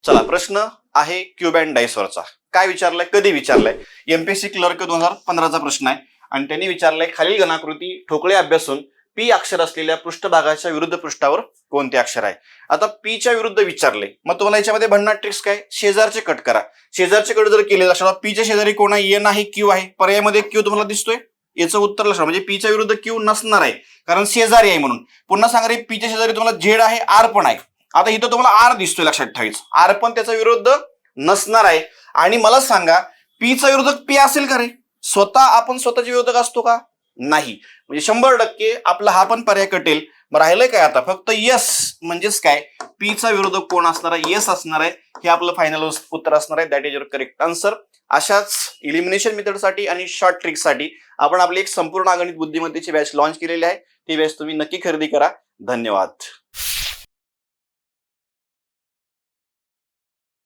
चला, प्रश्न आहे क्यूब अँड डाईस वरचा. काय विचारलंय, कधी विचारलंय? एमपीएससी क्लर्क 2015चा प्रश्न आहे आणि त्यांनी विचारलंय खालील घनाकृती ठोकळे अभ्यासून पी अक्षर असलेल्या पृष्ठभागाच्या विरुद्ध पृष्ठावर कोणते अक्षर आहे. आता पी च्या विरुद्ध विचारले, मग तुम्हाला याच्यामध्ये भन्नाट ट्रिक्स काय, शेजारचे कट करा. शेजारचे कट जर केले लक्षात, पी च्या शेजारी कोण आहे, एन आहे, क्यू आहे. पर्यायामध्ये क्यू तुम्हाला दिसतोय, याचं उत्तर लक्षात, म्हणजे पी च्या विरुद्ध क्यू नसणार आहे कारण शेजारी आहे म्हणून. पुन्हा सांगा रे, पी च्या शेजारी तुम्हाला झेड आहे, आर पण आहे. आता इथं तुम्हाला आर दिसतोय, लक्षात ठेवायचं, आर पण त्याचा विरुद्ध नसणार आहे. आणि मला सांगा, पी चा विरोधक पी असेल का रे? स्वतः आपण स्वतःचे विरोधक असतो का? नाही. म्हणजे 100% आपला हा पण पर्याय कटेल. मग राहिलंय काय आता, फक्त यस. म्हणजेच काय, पी चा विरोधक कोण असणार आहे? यस असणार आहे. हे आपलं फायनल उत्तर असणार आहे. That is your correct answer. अशाच इलिमिनेशन मेथडसाठी आणि शॉर्ट ट्रिकसाठी आपण आपली एक संपूर्ण अगणित बुद्धिमत्तेची बॅच लॉन्च केलेली आहे. ती बॅच तुम्ही नक्की खरेदी करा. धन्यवाद.